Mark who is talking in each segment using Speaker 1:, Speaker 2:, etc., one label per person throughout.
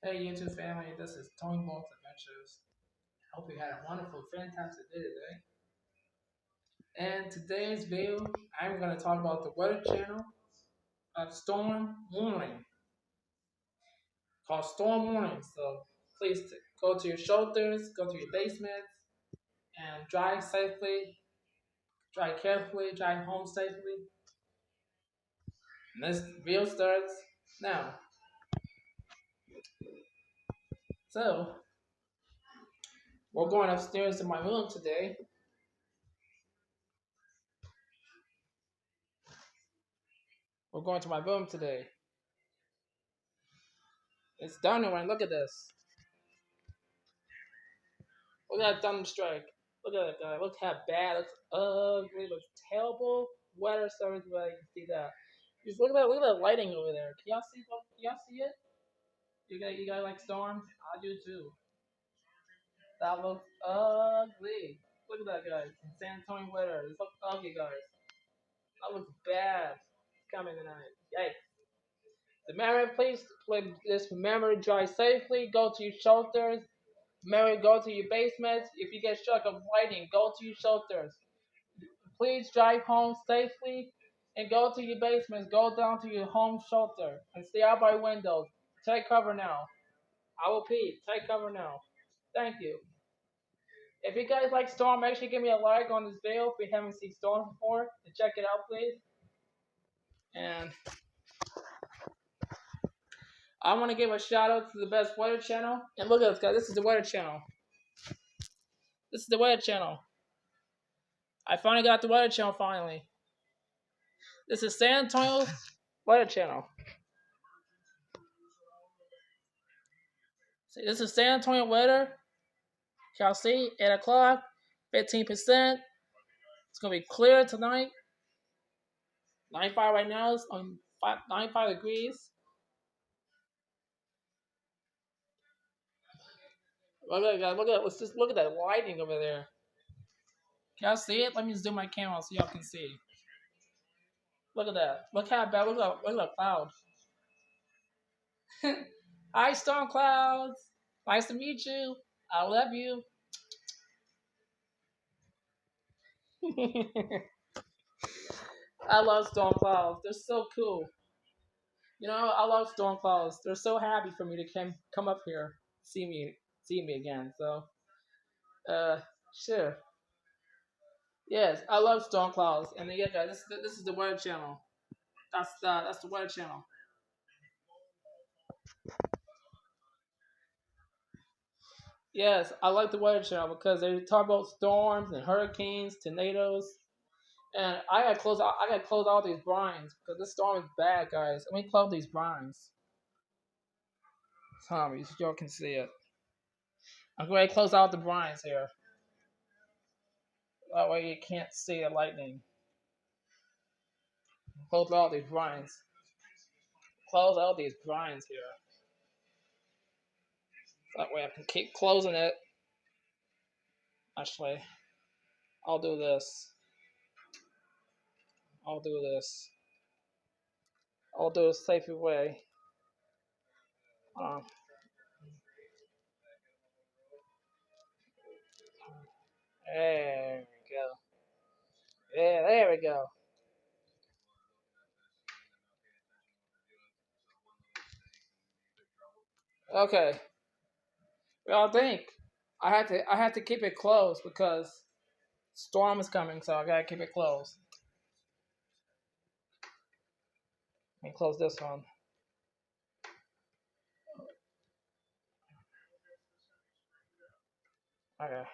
Speaker 1: Hey YouTube family, this is Tony Bolt's Adventures. Hope you had a wonderful, fantastic day today. And today's video, I'm going to talk about the weather channel of storm warning, called storm warning. So please go to your shelters, go to your basements, and drive safely, drive carefully, drive home safely. And this video starts now. So we're going upstairs to my room today. We're going to my room today. It's thundering. Look at this. Look at that thunder strike. Look at that guy. Look how bad. Looks ugly. Looks terrible. Weather service where you can see that. Just look at that. Look at that lighting over there. Can y'all see? Can y'all see it? You guys like storms? I do too. That looks ugly. Look at that, guys. San Antonio weather. This looks ugly, guys. That looks bad. It's coming tonight. Yikes. Remember to drive safely. Go to your shelters. Remember, go to your basements. If you get struck of lightning, go to your shelters. Please drive home safely and go to your basements. Go down to your home shelter and stay out by windows. Take cover now. I will repeat, take cover now. Thank you. If you guys like Storm, make sure you give me a like on this video if you haven't seen Storm before. And check it out, please. And I want to give a shout out to the best weather channel. And look at this, guys. This is the weather channel. This is the weather channel. I finally got the weather channel finally. This is San Antonio's weather channel. See, this is San Antonio weather. Y'all see, 8 o'clock, 15%. It's going to be clear tonight. 95 right now. It's on 95 degrees. Look at that. Look at that lightning over there. Can y'all see it? Let me zoom my camera so y'all can see. Look at that. Look how bad. Look at the cloud. Hi, storm clouds. Nice to meet you. I love you. I love storm clouds. They're so cool. You know, I love storm clouds. They're so happy for me to come up here, see me again. So, sure. Yes, I love storm clouds. And then, yeah, guys, this is the weather channel. That's the weather channel. Yes, I like the weather channel because they talk about storms and hurricanes, tornadoes, and I gotta close all these blinds because this storm is bad, guys. Let me close these blinds. Tommy, so y'all can see it. I'm going to close out the blinds here. That way you can't see the lightning. Close out these blinds. Close out these blinds here. That way I can keep closing it. Actually, I'll do this. I'll do this. I'll do it safer way. There we go. Yeah, there we go. Okay. Well, I think I had to keep it closed because storm is coming, so I gotta keep it closed. Let me close this one. Okay.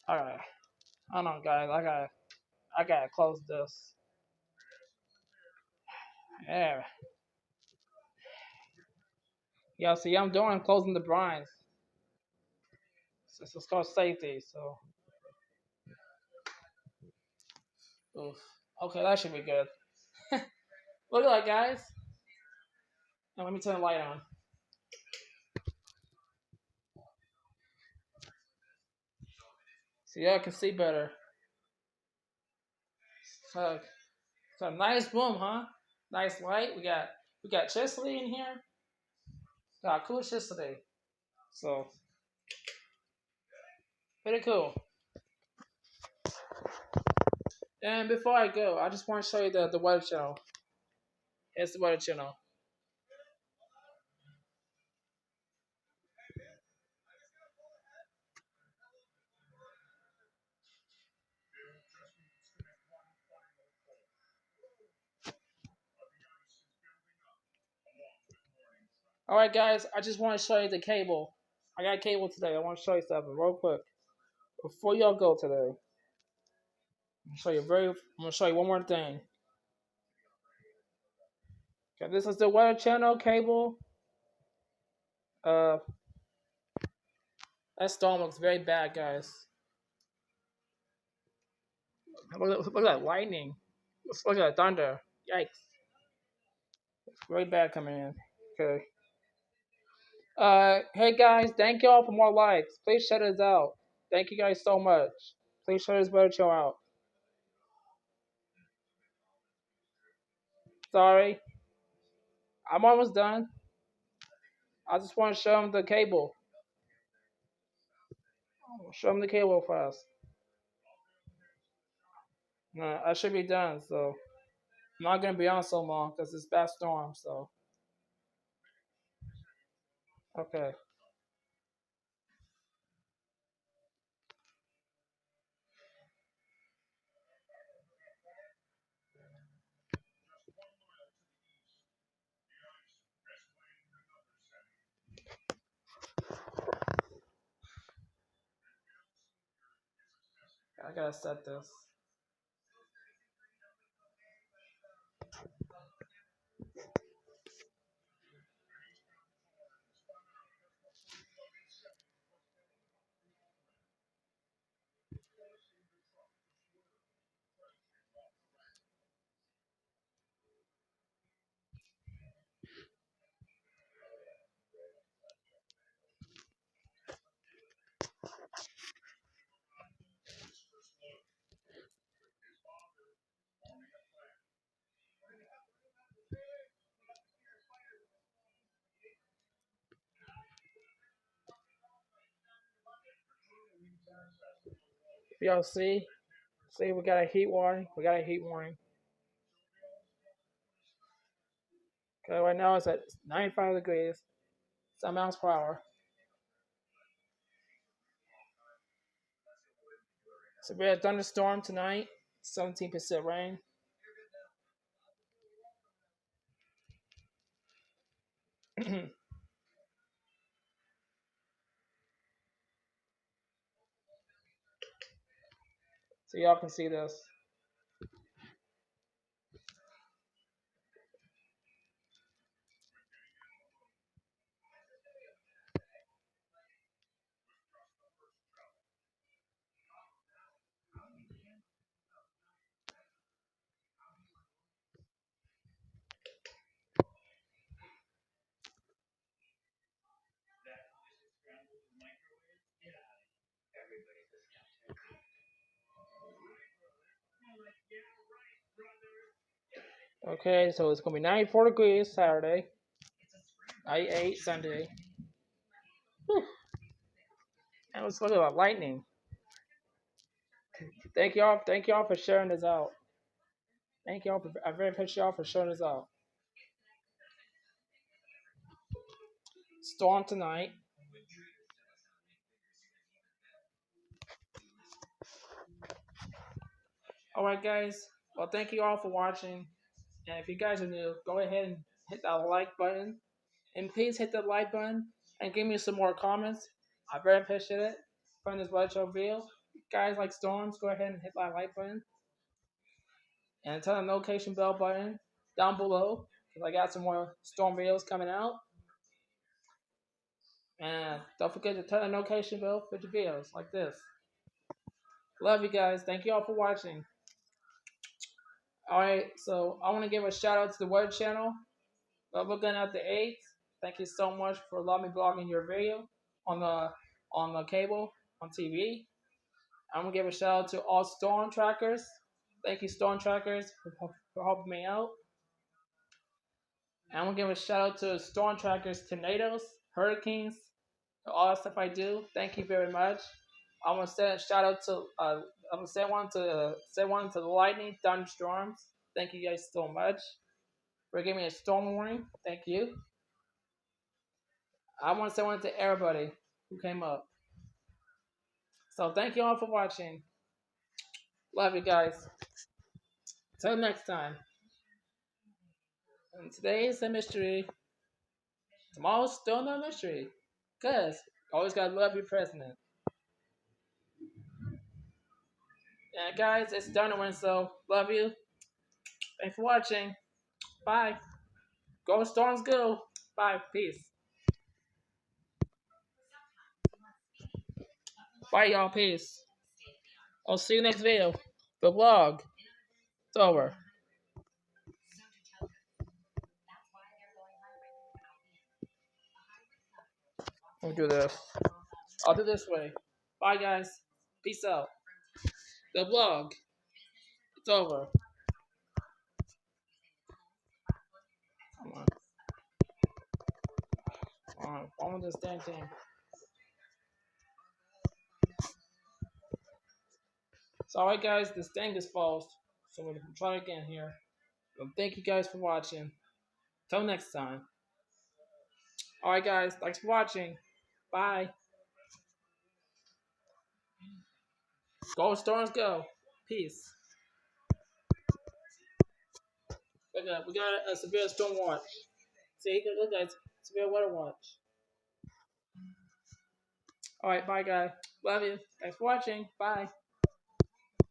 Speaker 1: Alright. Hold on, guys. I gotta close this. There. Y'all see, I'm doing closing the blinds. This is called safety, so. Oof. Okay, that should be good. Look at that, guys. Now let me turn the light on. So y'all can see better. So, it's a nice room, huh? Nice light. We got Chesley in here. Got cool Chesley. So pretty cool. And before I go, I just want to show you the weather channel. It's the weather channel. All right, guys. I just want to show you the cable. I got cable today. I want to show you something real quick before y'all go today. I'm gonna show you one more thing. Okay, this is the weather channel cable. Uh, that storm looks very bad, guys. Look at that lightning. Look at that thunder. Yikes! It's very bad coming in. Okay. Hey guys, thank y'all for more likes. Please shut us out. Thank you guys so much. Please shut this weather channel out. Sorry, I'm almost done. I just want to show them the cable. Show them the cable fast. No, I should be done. So I'm not gonna be on so long because it's bad storm. So okay. I gotta set this. Y'all see, we got a heat warning. We got a heat warning. Okay, right now it's at 95 degrees, some miles per hour. So we had a thunderstorm tonight, 17% rain. So y'all can see this. Okay, so it's gonna be 94 degrees Saturday, 98 Sunday. Whew. And let's look at that lightning. Thank y'all for sharing this out. Thank y'all for I very appreciate y'all for sharing this out. Storm tonight. All right, guys. Well, thank you all for watching. And if you guys are new, go ahead and hit that like button. And please hit the like button and give me some more comments. I very appreciate it. Find this show video. If you guys like storms, go ahead and hit that like button. And turn the notification bell button down below. Because I got some more storm videos coming out. And don't forget to turn the notification bell for the videos like this. Love you guys. Thank you all for watching. Alright, so I want to give a shout out to the Word channel. Looking at the 8th. Thank you so much for allowing me blogging your video on the cable on TV. I'm gonna give a shout out to all storm trackers. Thank you, storm trackers, for helping me out. And I'm gonna give a shout out to storm trackers, tornadoes, hurricanes, all that stuff I do. Thank you very much. I'm gonna send a shout out to I'm gonna send one to the lightning, thunderstorms. Thank you guys so much for giving me a storm warning. Thank you. I want to send one to everybody who came up. So thank you all for watching. Love you guys. Till next time. And today is a mystery. Tomorrow's still no mystery. Cause you always gotta love your president. And guys, it's done. So love you. Thanks for watching. Bye. Go Storms go. Bye. Peace. Bye y'all. Peace. I'll see you next video. The vlog. It's over. I'll do this. I'll do this way. Bye guys. Peace out. The vlog. It's over. Come on. On this damn thing. So alright guys, this thing is false. So we're gonna try again here. So thank you guys for watching. Till next time. Alright guys, thanks for watching. Bye. Go Storms go. Peace. We got a severe storm watch. See, look guys, severe weather watch. Alright, bye guys. Love you. Thanks for watching. Bye.